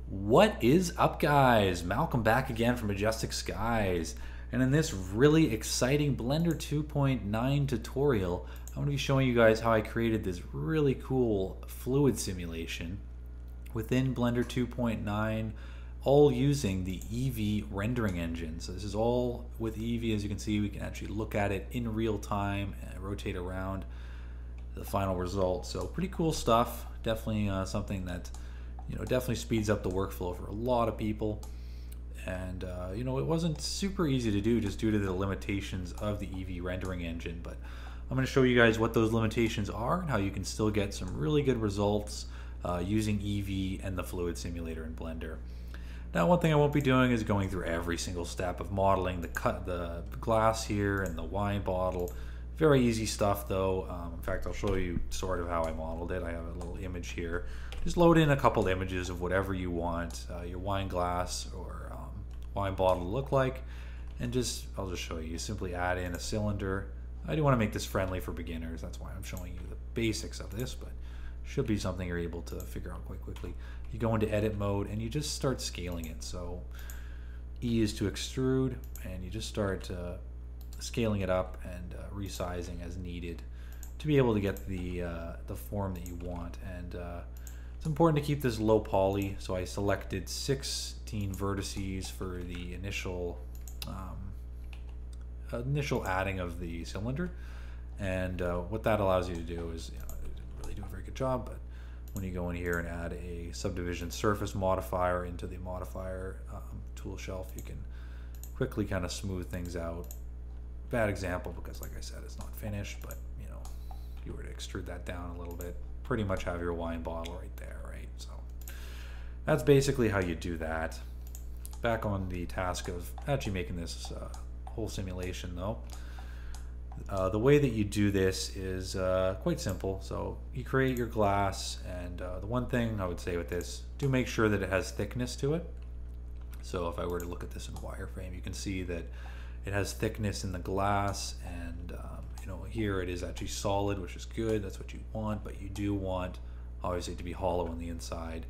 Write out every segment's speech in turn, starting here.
What is up, guys? Malcolm back again from Majestic Skies. And in this really exciting Blender 2.9 tutorial, I'm going to be showing you guys how I created this really cool fluid simulation within Blender 2.9, all using the Eevee rendering engine. So this is all with Eevee. As you can see, we can actually look at it in real time and rotate around the final result. So pretty cool stuff. Definitely something that definitely speeds up the workflow for a lot of people. And it wasn't super easy to do just due to the limitations of the Eevee rendering engine, but I'm going to show you guys what those limitations are and how you can still get some really good results using Eevee and the fluid simulator in Blender. Now, one thing I won't be doing is going through every single step of modeling the glass here and the wine bottle. Very easy stuff though. In fact, I'll show you sort of how I modeled it. I have a little image here. Just load in a couple images of whatever you want your wine glass or wine bottle to look like, and I'll just show you. You simply add in a cylinder. I do want to make this friendly for beginners. That's why I'm showing you the basics of this, but should be something you're able to figure out quite quickly. You go into edit mode and you just start scaling it. So E is to extrude, and you just start scaling it up and resizing as needed to be able to get the form that you want. And it's important to keep this low poly, so I selected 16 vertices for the initial adding of the cylinder. And what that allows you to do is, I didn't really do a very good job, but when you go in here and add a subdivision surface modifier into the modifier tool shelf, you can quickly kind of smooth things out. Bad example because, like I said, it's not finished, but if you were to extrude that down a little bit, pretty much have your wine bottle right there, right? So that's basically how you do that. Back on the task of actually making this whole simulation though. The way that you do this is quite simple. So you create your glass, and the one thing I would say with this, do make sure that it has thickness to it. So if I were to look at this in wireframe, you can see that it has thickness in the glass, and here it is actually solid, which is good. That's what you want, but you do want obviously to be hollow on the inside.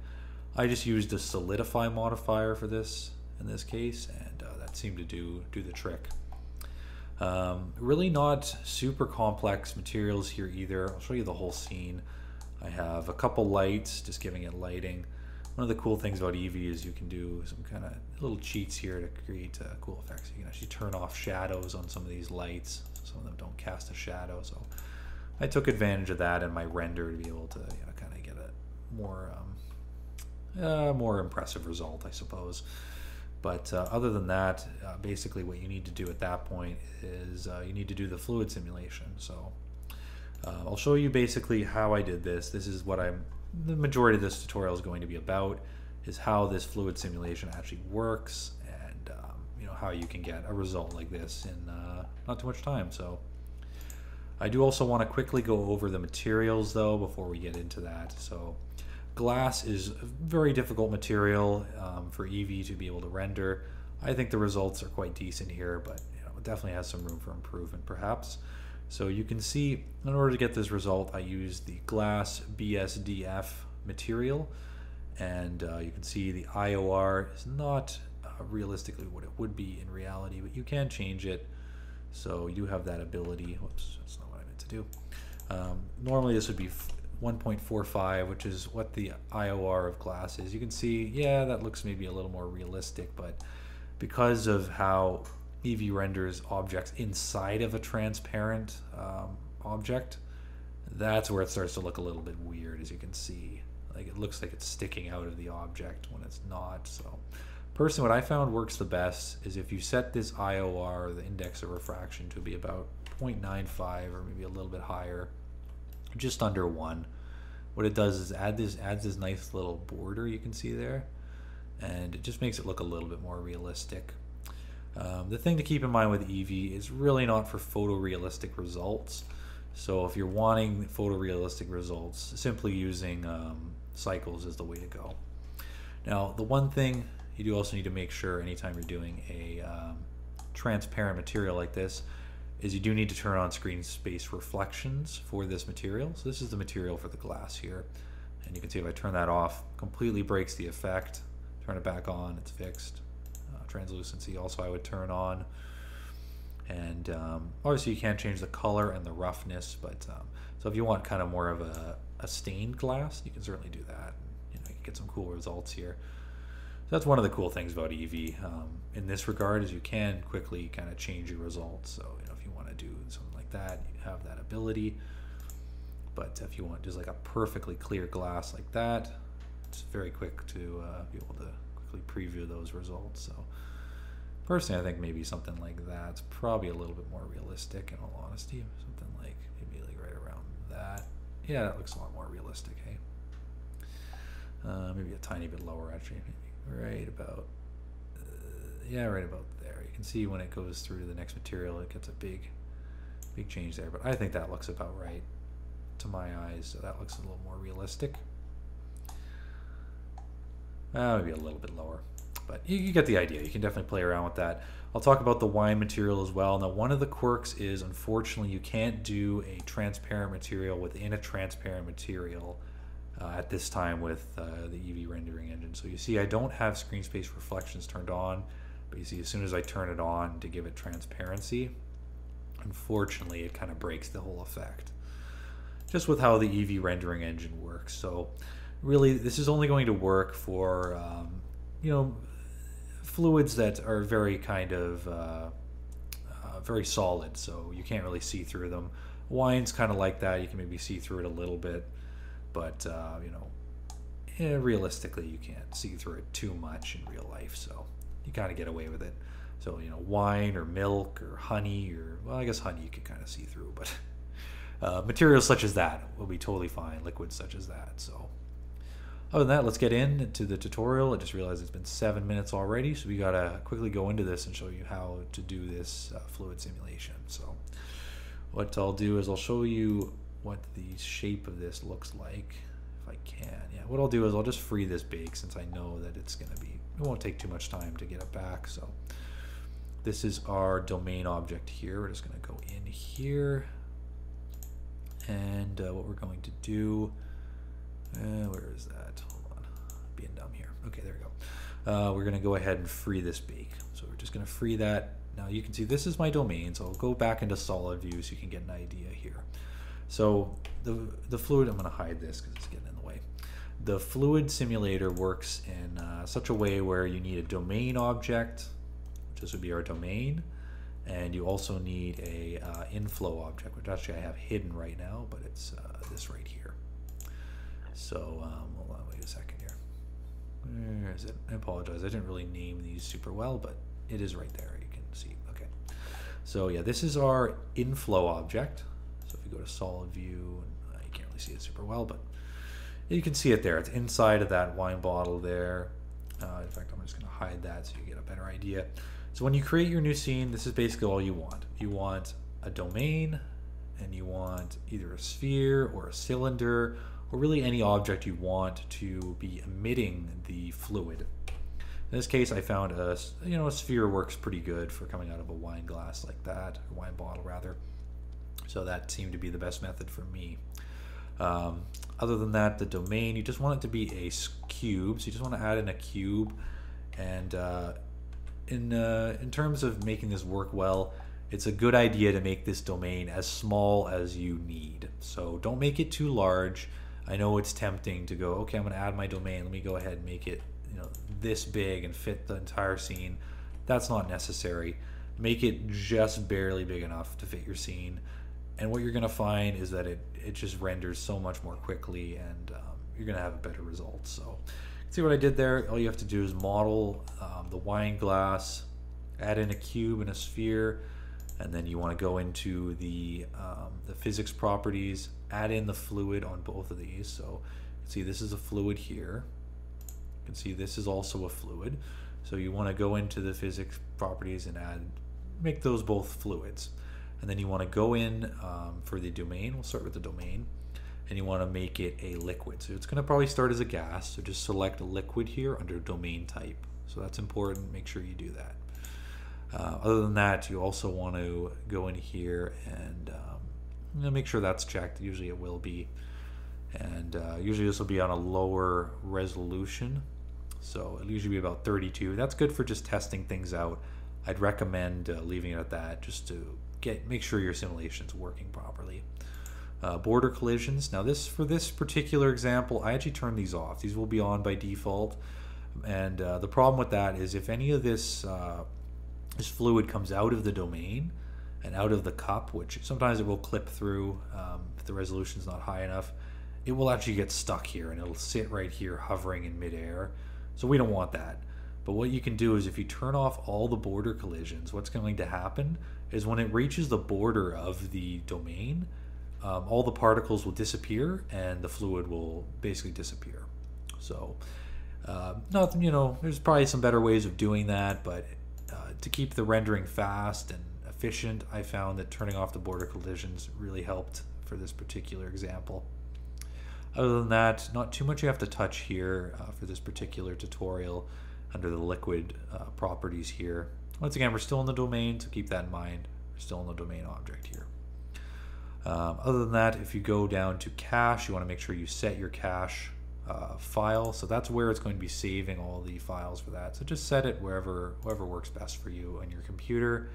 I just used a solidify modifier for this in this case, and that seemed to do the trick. Really not super complex materials here either. I'll show you the whole scene. I have a couple lights, just giving it lighting. One of the cool things about Eevee is you can do some kind of little cheats here to create cool effects. You can actually turn off shadows on some of these lights. Some of them don't cast a shadow, so I took advantage of that in my render to be able to kind of get a more impressive result, I suppose. But other than that, basically what you need to do at that point is you need to do the fluid simulation. So I'll show you basically how I did this. This is what the majority of this tutorial is going to be about, is how this fluid simulation actually works, and how you can get a result like this in not too much time. So I do also want to quickly go over the materials though before we get into that. So glass is a very difficult material for Eevee to be able to render. I think the results are quite decent here, but it definitely has some room for improvement perhaps. So you can see, in order to get this result, I used the glass BSDF material, and you can see the IOR is not realistically what it would be in reality, but you can change it, so you do have that ability. Whoops, that's not what I meant to do. Normally this would be 1.45, which is what the IOR of glass is. You can see, yeah, that looks maybe a little more realistic, but because of how Eevee renders objects inside of a transparent object, that's where it starts to look a little bit weird. As you can see, like it looks like it's sticking out of the object when it's not. So personally, what I found works the best is if you set this IOR, the index of refraction, to be about 0.95 or maybe a little bit higher, just under 1. What it does is adds this nice little border you can see there, and it just makes it look a little bit more realistic. The thing to keep in mind with Eevee is really not for photorealistic results. So if you're wanting photorealistic results, simply using cycles is the way to go. Now, the one thing you do also need to make sure anytime you're doing a transparent material like this is you do need to turn on screen space reflections for this material. So this is the material for the glass here. And you can see if I turn that off, completely breaks the effect. Turn it back on, it's fixed. Translucency also I would turn on. And obviously you can't change the color and the roughness, but so if you want kind of more of a stained glass, you can certainly do that. You can get some cool results here. So that's one of the cool things about Eevee in this regard, is you can quickly kind of change your results. So if you want to do something like that, you have that ability. But if you want just like a perfectly clear glass like that, it's very quick to be able to quickly preview those results. So personally, I think maybe something like that's probably a little bit more realistic, in all honesty. Something like maybe like right around that. Yeah, that looks a lot more realistic, hey? Maybe a tiny bit lower, actually. Maybe right about, yeah, right about there. You can see when it goes through the next material, it gets a big change there. But I think that looks about right to my eyes. So that looks a little more realistic. Maybe a little bit lower. But you get the idea. You can definitely play around with that. I'll talk about the wine material as well. Now, one of the quirks is, unfortunately, you can't do a transparent material within a transparent material at this time with the Eevee rendering engine. So you see I don't have screen space reflections turned on, but you see as soon as I turn it on to give it transparency, unfortunately, it kind of breaks the whole effect. Just with how the Eevee rendering engine works. So really, this is only going to work for, fluids that are very kind of very solid, so you can't really see through them. Wine's kind of like that. You can maybe see through it a little bit, but realistically you can't see through it too much in real life, so you kind of get away with it. So wine or milk or honey, or, well, I guess honey you can kind of see through, but materials such as that will be totally fine. Liquids such as that. So other than that, let's get into the tutorial. I just realized it's been 7 minutes already, so we gotta quickly go into this and show you how to do this fluid simulation. So what I'll do is I'll show you what the shape of this looks like, if I can. Yeah, what I'll do is I'll just free this bake, since I know that it won't take too much time to get it back. So this is our domain object here. We're just gonna go in here, and what we're going to do, where is that? Hold on, being dumb here. Okay, there we go. We're gonna go ahead and free this bake. So we're just gonna free that. Now you can see this is my domain, so I'll go back into solid view so you can get an idea here. So the fluid, I'm gonna hide this because it's getting in the way. The fluid simulator works in such a way where you need a domain object, which this would be our domain, and you also need a inflow object, which actually I have hidden right now, but it's this right here. So hold on, wait a second here. Where is it? I apologize, I didn't really name these super well, but it is right there. You can see. Okay. So yeah, this is our inflow object. So if you go to solid view, and you can't really see it super well, but you can see it there. It's inside of that wine bottle there. In fact, I'm just going to hide that so you get a better idea. So when you create your new scene, this is basically all you want. You want a domain, and you want either a sphere or a cylinder, or really any object you want to be emitting the fluid. In this case, I found a sphere works pretty good for coming out of a wine glass like that, or wine bottle rather. So that seemed to be the best method for me. Other than that, the domain, you just want it to be a cube. So you just want to add in a cube. And in terms of making this work well, it's a good idea to make this domain as small as you need. So don't make it too large. I know it's tempting to go, okay, I'm going to add my domain. Let me go ahead and make it this big and fit the entire scene. That's not necessary. Make it just barely big enough to fit your scene. And what you're going to find is that it just renders so much more quickly, and you're going to have a better result. So see what I did there? All you have to do is model the wine glass, add in a cube and a sphere, and then you want to go into the physics properties, add in the fluid on both of these. So you can see this is a fluid here. You can see this is also a fluid. So you want to go into the physics properties and make those both fluids. And then you want to go in for the domain. We'll start with the domain. And you want to make it a liquid. So it's going to probably start as a gas. So just select a liquid here under domain type. So that's important. Make sure you do that. Other than that, you also want to go in here and make sure that's checked. Usually it will be. And usually this will be on a lower resolution. So it'll usually be about 32. That's good for just testing things out. I'd recommend leaving it at that just to make sure your simulation's working properly. Border collisions. Now for this particular example, I actually turned these off. These will be on by default. And the problem with that is if any of this fluid comes out of the domain and out of the cup, which sometimes it will clip through if the resolution's not high enough, it will actually get stuck here and it'll sit right here hovering in midair. So we don't want that. But what you can do is if you turn off all the border collisions, what's going to happen is when it reaches the border of the domain, all the particles will disappear and the fluid will basically disappear. So there's probably some better ways of doing that, but to keep the rendering fast and efficient, I found that turning off the border collisions really helped for this particular example. Other than that, not too much you have to touch here for this particular tutorial under the liquid properties here. Once again, we're still in the domain, so keep that in mind. We're still in the domain object here. Other than that, if you go down to cache, you want to make sure you set your cache file. So that's where it's going to be saving all the files for that. So just set it wherever works best for you on your computer.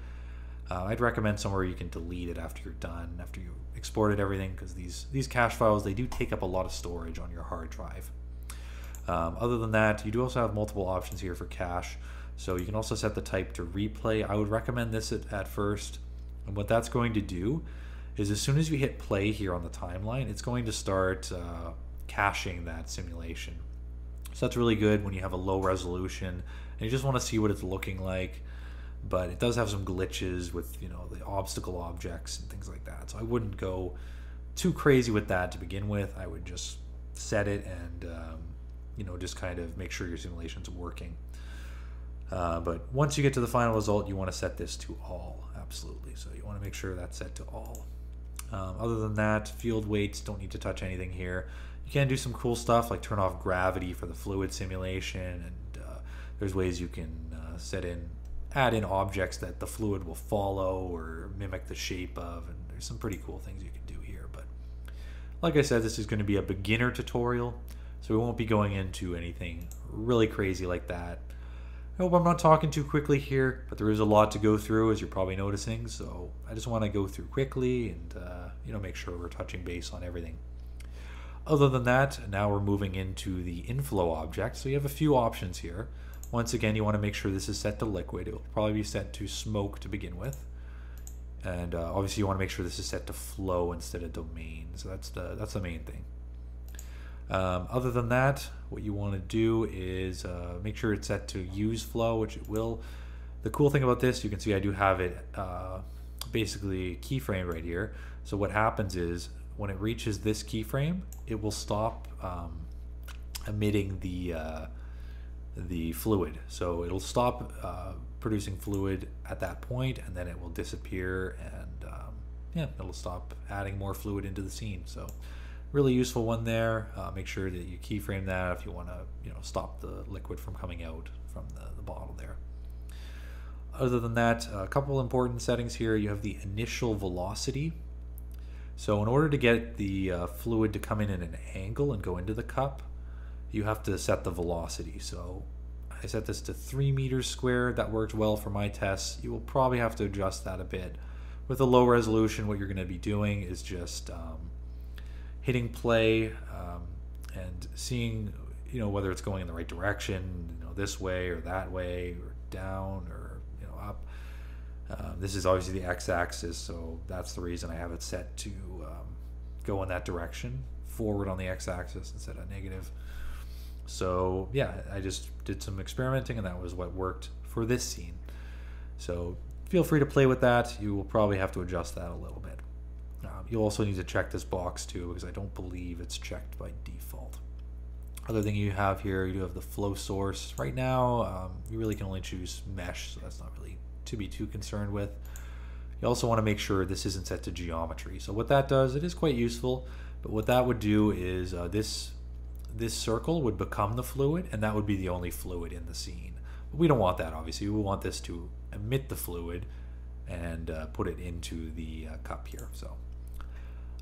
I'd recommend somewhere you can delete it after you're done, after you exported everything, because these cache files, they do take up a lot of storage on your hard drive. Other than that, you do also have multiple options here for cache. So you can also set the type to replay. I would recommend this at first. And what that's going to do is as soon as you hit play here on the timeline, it's going to start caching that simulation. So that's really good when you have a low resolution and you just want to see what it's looking like. But it does have some glitches with the obstacle objects and things like that. So I wouldn't go too crazy with that to begin with. I would just set it and just kind of make sure your simulation's working. But once you get to the final result, you want to set this to all, absolutely. So you want to make sure that's set to all. Other than that, field weights, don't need to touch anything here. You can do some cool stuff like turn off gravity for the fluid simulation, and there's ways you can add in objects that the fluid will follow or mimic the shape of, and there's some pretty cool things you can do here. But like I said, this is going to be a beginner tutorial, so we won't be going into anything really crazy like that. I hope I'm not talking too quickly here, but there is a lot to go through, as you're probably noticing, so I just want to go through quickly and make sure we're touching base on everything. Other than that, now we're moving into the inflow object. So you have a few options here. Once again, you want to make sure this is set to liquid. It will probably be set to smoke to begin with. And obviously you want to make sure this is set to flow instead of domain. So that's the main thing. Other than that, what you want to do is make sure it's set to use flow, which it will. The cool thing about this, you can see I do have it basically keyframe right here. So what happens is when it reaches this keyframe, it will stop emitting the fluid. So it'll stop producing fluid at that point, and then it will disappear, and it'll stop adding more fluid into the scene. So really useful one there. Make sure that you keyframe that if you want to stop the liquid from coming out from the bottle there. Other than that, a couple important settings here. You have the initial velocity. So in order to get the fluid to come in at an angle and go into the cup, you have to set the velocity. So I set this to 3 meters squared. That worked well for my tests. You will probably have to adjust that a bit. With a low resolution, what you're going to be doing is just hitting play and seeing whether it's going in the right direction, this way or that way, or down or up. This is obviously the x-axis, so that's the reason I have it set to go in that direction, forward on the x-axis instead of negative. So yeah, I just did some experimenting, and that was what worked for this scene. So feel free to play with that. You will probably have to adjust that a little bit. You'll also need to check this box too, because I don't believe it's checked by default. Other thing you have here, you do have the flow source. Right now, you really can only choose mesh, so that's not really to be too concerned with. You also want to make sure this isn't set to geometry. So what that does, it is quite useful, but what that would do is this circle would become the fluid, and that would be the only fluid in the scene. But we don't want that, obviously. We want this to emit the fluid and put it into the cup here. So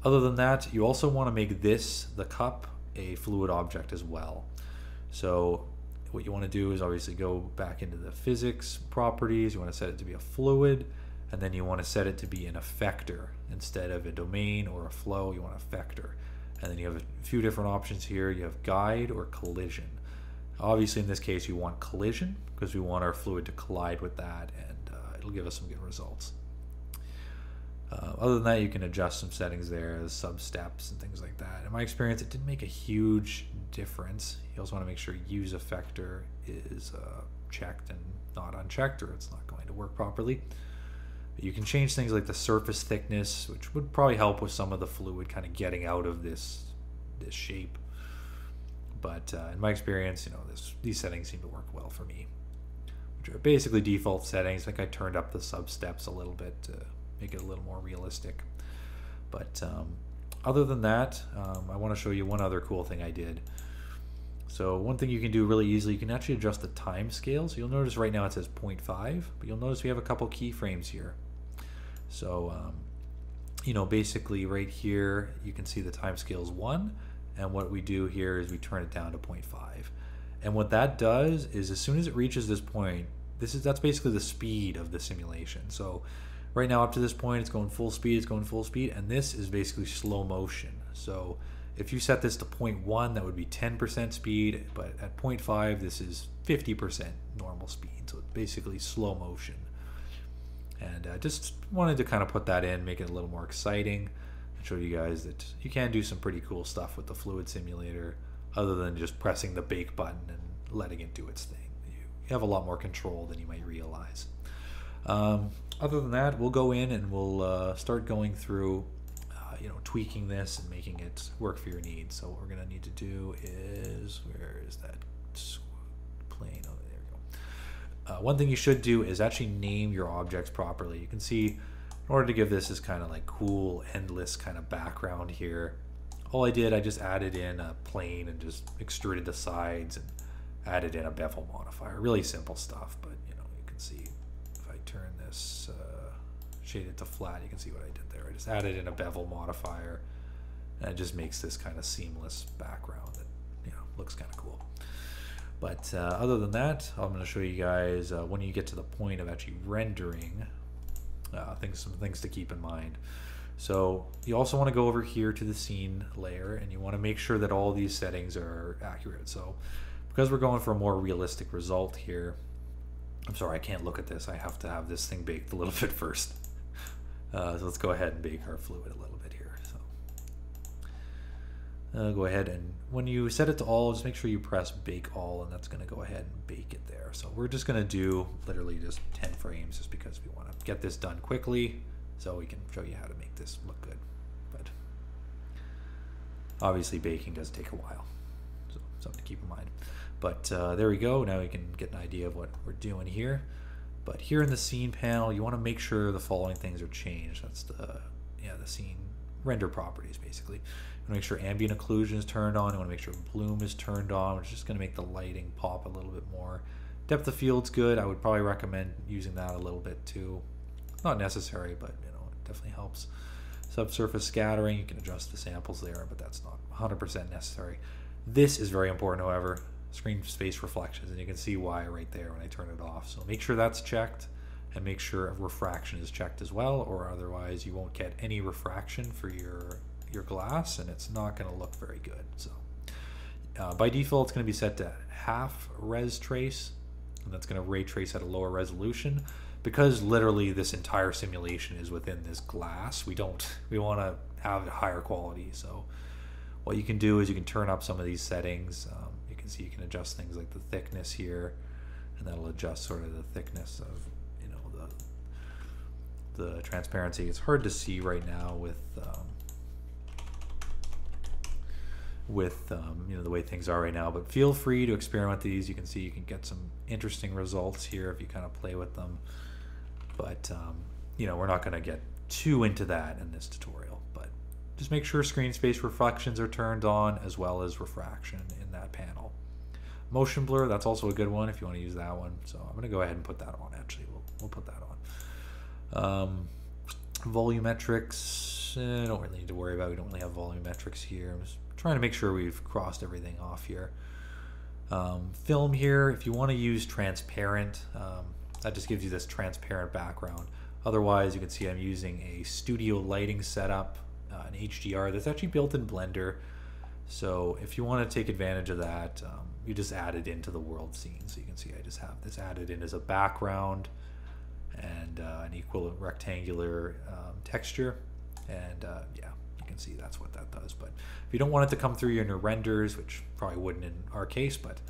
other than that, you also want to make the cup, a fluid object as well. So what you want to do is obviously go back into the physics properties. You want to set it to be a fluid, and then you want to set it to be an effector instead of a domain or a flow. You want a effector, and then you have a few different options here. You have guide or collision. Obviously in this case you want collision because we want our fluid to collide with that, and it'll give us some good results. Other than that, you can adjust some settings there as sub steps and things like that. In my experience, it didn't make a huge difference. You also want to make sure use effector is checked and not unchecked, or it's not going to work properly. But you can change things like the surface thickness, which would probably help with some of the fluid kind of getting out of this shape. But in my experience, these settings seem to work well for me, which are basically default settings. I think I turned up the sub steps a little bit to make it a little more realistic. But other than that, I want to show you one other cool thing I did. So one thing you can do really easily, you can actually adjust the time scale. So you'll notice right now it says 0.5, but you'll notice we have a couple keyframes here. So basically right here you can see the time scale is 1, and what we do here is we turn it down to 0.5. And what that does is as soon as it reaches this point, that's basically the speed of the simulation. So right now up to this point it's going full speed, and this is basically slow motion. So if you set this to 0.1, that would be 10% speed, but at 0.5 this is 50% normal speed, so it's basically slow motion. And I just wanted to kind of put that in, make it a little more exciting, and show you guys that you can do some pretty cool stuff with the fluid simulator other than just pressing the bake button and letting it do its thing. You have a lot more control than you might realize. Other than that, we'll go in and we'll start going through tweaking this and making it work for your needs. So what we're going to need to do is, where is that plane? Oh, there we go. One thing you should do is actually name your objects properly. You can see in order to give this kind of like cool, endless kind of background here, all I just added in a plane and just extruded the sides and added in a bevel modifier. Really simple stuff, but you can see if I turn this shade it to flat, you can see what I did there. I just added in a bevel modifier, and it just makes this kind of seamless background that looks kind of cool. But other than that, I'm going to show you guys when you get to the point of actually rendering some things to keep in mind. So you also want to go over here to the scene layer, and you want to make sure that all these settings are accurate. So because we're going for a more realistic result here, I'm sorry, I can't look at this. I have to have this thing baked a little bit first. So let's go ahead and bake our fluid a little bit here. So go ahead, and when you set it to all, just make sure you press bake all, and that's going to go ahead and bake it there. So we're just going to do literally just 10 frames just because we want to get this done quickly so we can show you how to make this look good. But obviously baking does take a while, so something to keep in mind. But there we go. Now we can get an idea of what we're doing here. But here in the scene panel, you want to make sure the following things are changed. That's the scene render properties, basically. You want to make sure ambient occlusion is turned on. You want to make sure bloom is turned on, which is just going to make the lighting pop a little bit more. Depth of field's good. I would probably recommend using that a little bit too. Not necessary, but it definitely helps. Subsurface scattering, you can adjust the samples there, but that's not 100% necessary. This is very important, however. Screen space reflections, and you can see why right there when I turn it off. So make sure that's checked, and make sure refraction is checked as well, or otherwise you won't get any refraction for your glass, and it's not going to look very good. So by default, it's going to be set to half res trace, and that's going to ray trace at a lower resolution. Because literally this entire simulation is within this glass, we want to have it higher quality. So what you can do is you can turn up some of these settings. You can see you can adjust things like the thickness here, and that'll adjust sort of the thickness of the transparency. It's hard to see right now with the way things are right now, but feel free to experiment with these. You can see you can get some interesting results here if you kind of play with them. But we're not going to get too into that in this tutorial, but just make sure screen space reflections are turned on as well as refraction in that panel. Motion blur, that's also a good one if you want to use that one. So I'm going to go ahead and put that on. Actually, we'll put that on. Volumetrics, I don't really need to worry about. We don't really have volumetrics here. I'm just trying to make sure we've crossed everything off here. Film here, if you want to use transparent, that just gives you this transparent background. Otherwise, you can see I'm using a studio lighting setup, an HDR that's actually built in Blender. So if you want to take advantage of that, you just add it into the world scene. So you can see I just have this added in as a background and an equal rectangular texture. And yeah, you can see that's what that does. But if you don't want it to come through in your renders, which probably wouldn't in our case, but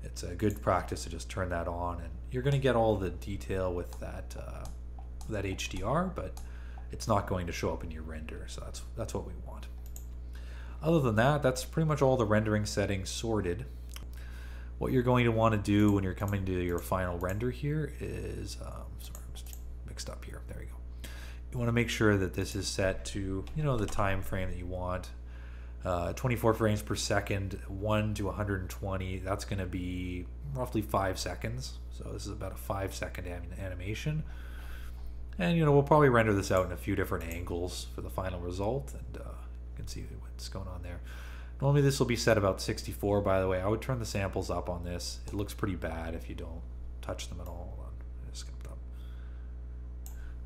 it's a good practice to just turn that on, and you're going to get all the detail with that that HDR, but it's not going to show up in your render. So that's what we want. Other than that, that's pretty much all the rendering settings sorted. What you're going to want to do when you're coming to your final render here is, sorry, I'm just mixed up here. There we go. You want to make sure that this is set to, you know, the time frame that you want. 24 frames per second, 1 to 120. That's going to be roughly 5 seconds. So this is about a 5-second animation. And, you know, we'll probably render this out in a few different angles for the final result. And you can see what's going on there. Normally this will be set about 64, by the way. I would turn the samples up on this. It looks pretty bad if you don't touch them at all. Hold on. I just skipped up.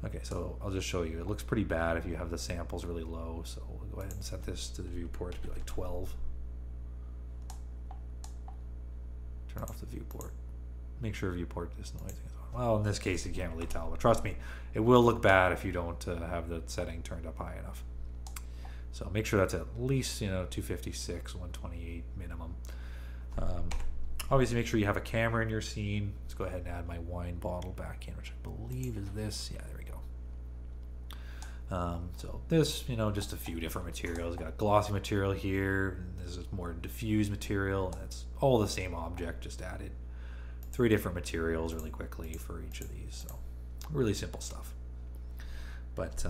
Okay, so I'll just show you. It looks pretty bad if you have the samples really low. So we'll go ahead and set this to the viewport to be like 12. Turn off the viewport. Make sure viewport disnoising is on. Well, in this case, you can't really tell, but trust me, it will look bad if you don't have the setting turned up high enough. So make sure that's at least, you know, 256, 128 minimum. Obviously, make sure you have a camera in your scene. Let's go ahead and add my wine bottle back in, which I believe is this. Yeah, there we go. So this, you know, just a few different materials. Got glossy material here. And this is more diffuse material. And it's all the same object, just added 3 different materials really quickly for each of these. So really simple stuff. But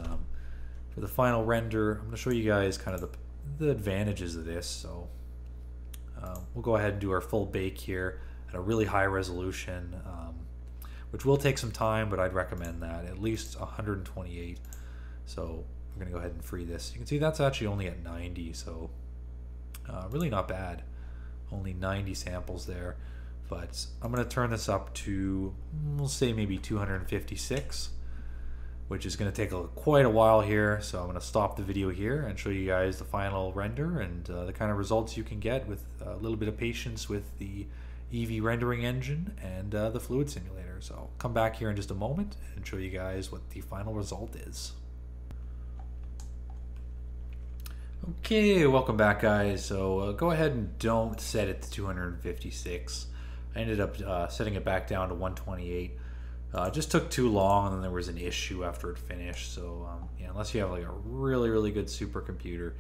for the final render, I'm going to show you guys kind of the advantages of this. So we'll go ahead and do our full bake here at a really high resolution, which will take some time, but I'd recommend that at least 128. So we're going to go ahead and free this. You can see that's actually only at 90, so really not bad. Only 90 samples there. But I'm going to turn this up to, we'll say maybe 256. Which is going to take quite a while here, so I'm going to stop the video here and show you guys the final render and the kind of results you can get with a little bit of patience with the Eevee rendering engine and the fluid simulator. So I'll come back here in just a moment and show you guys what the final result is. Okay, welcome back, guys. So go ahead and don't set it to 256. I ended up setting it back down to 128. It just took too long, and then there was an issue after it finished. So yeah, unless you have like a really good supercomputer,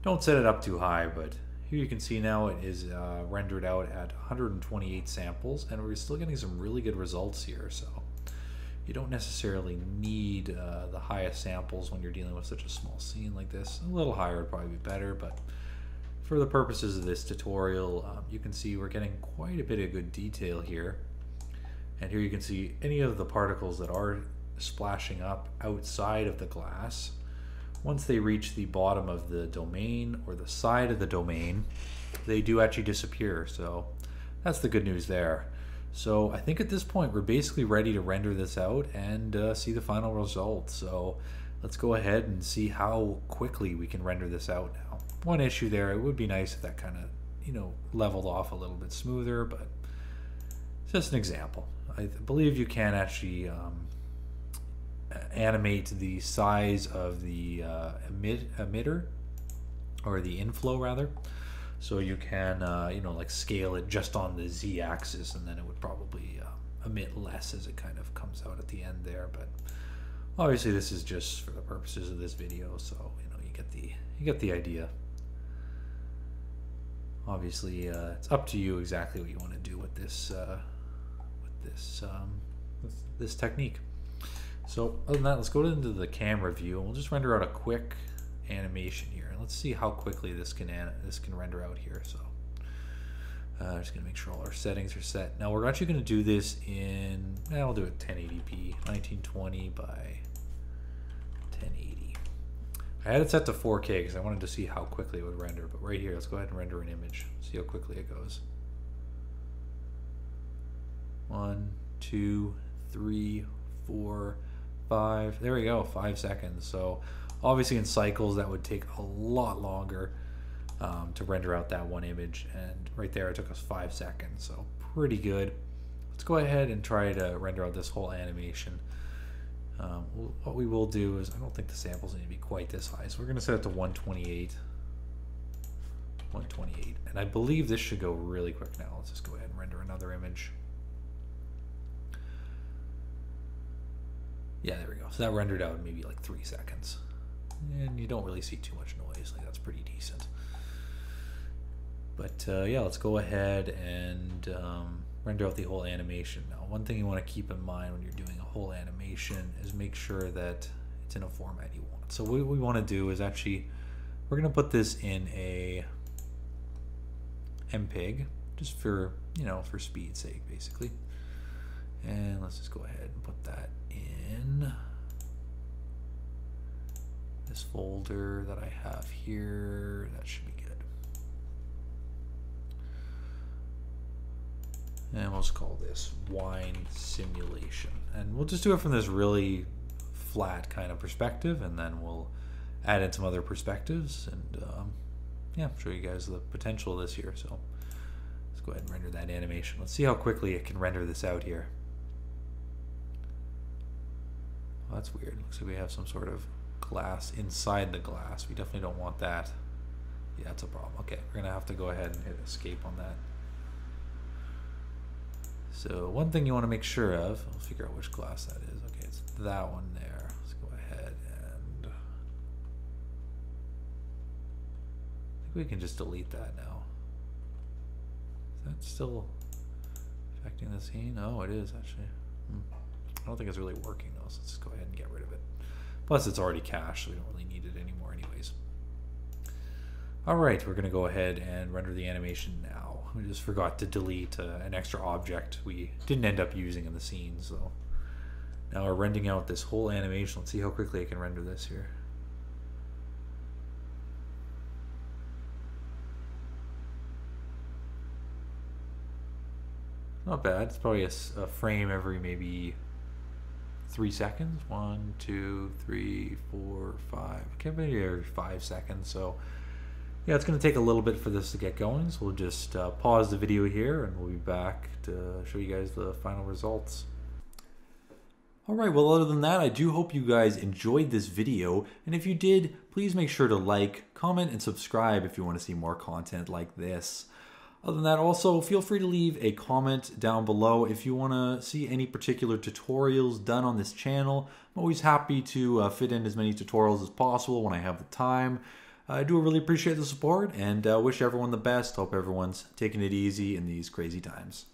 don't set it up too high. But here you can see now it is rendered out at 128 samples, and we're still getting some really good results here. So you don't necessarily need the highest samples when you're dealing with such a small scene like this. A little higher would probably be better, but for the purposes of this tutorial, you can see we're getting quite a bit of good detail here. And here you can see any of the particles that are splashing up outside of the glass. Once they reach the bottom of the domain or the side of the domain, they do actually disappear. So that's the good news there. So I think at this point we're basically ready to render this out and see the final result. So let's go ahead and see how quickly we can render this out now. One issue there, it would be nice if that kind of, you know, leveled off a little bit smoother, but it's just an example. I believe you can actually animate the size of the emitter, or the inflow rather. So you can, you know, like scale it just on the z-axis, and then it would probably emit less as it kind of comes out at the end there. But obviously this is just for the purposes of this video, so you know, you get the idea. Obviously, it's up to you exactly what you want to do with this. This technique. So other than that, let's go into the camera view and we'll just render out a quick animation here. And let's see how quickly this can render out here. So just gonna make sure all our settings are set. Now we're actually gonna do this in, I'll do it 1080p, 1920 by 1080. I had it set to 4K because I wanted to see how quickly it would render. But right here, let's go ahead and render an image. See how quickly it goes. 1, 2, 3, 4, 5. There we go, 5 seconds. So obviously in cycles that would take a lot longer to render out that one image, and right there it took us 5 seconds, so pretty good. Let's go ahead and try to render out this whole animation. What we will do is, I don't think the samples need to be quite this high, so we're going to set it to 128. 128, and I believe this should go really quick now. Let's just go ahead and render another image. Yeah, there we go. So that rendered out in maybe like 3 seconds. And you don't really see too much noise. Like, that's pretty decent. But yeah, let's go ahead and render out the whole animation. Now, one thing you want to keep in mind when you're doing a whole animation is make sure that it's in a format you want. So what we want to do is actually, we're going to put this in a MPEG, just for, you know, for speed's sake, basically. And let's just go ahead and put that in this folder that I have here. That should be good. And we'll just call this wine simulation. And we'll just do it from this really flat kind of perspective, and then we'll add in some other perspectives and yeah, show you guys the potential of this here. So let's go ahead and render that animation. Let's see how quickly it can render this out here. Well, that's weird. Looks like we have some sort of glass inside the glass. We definitely don't want that. Yeah, that's a problem. Okay, we're gonna have to go ahead and hit escape on that. So one thing you want to make sure of, I'll figure out which glass that is. Okay, it's that one there. Let's go ahead and we can just delete that now. Is that still affecting the scene? Oh, it is actually. I don't think it's really working though, so let's just go ahead and get rid of it. Plus it's already cached, so we don't really need it anymore anyways. Alright, we're going to go ahead and render the animation now. We just forgot to delete an extra object we didn't end up using in the scene, so now we're rendering out this whole animation. Let's see how quickly I can render this here. Not bad. It's probably a frame every maybe 3 seconds. 1, 2, 3, 4, 5. Okay, maybe every 5 seconds. So yeah, it's going to take a little bit for this to get going. So we'll just pause the video here, and we'll be back to show you guys the final results. Alright, well, other than that, I do hope you guys enjoyed this video, and if you did, please make sure to like, comment, and subscribe if you want to see more content like this. Other than that, also feel free to leave a comment down below if you want to see any particular tutorials done on this channel. I'm always happy to fit in as many tutorials as possible when I have the time. I do really appreciate the support, and wish everyone the best. Hope everyone's taking it easy in these crazy times.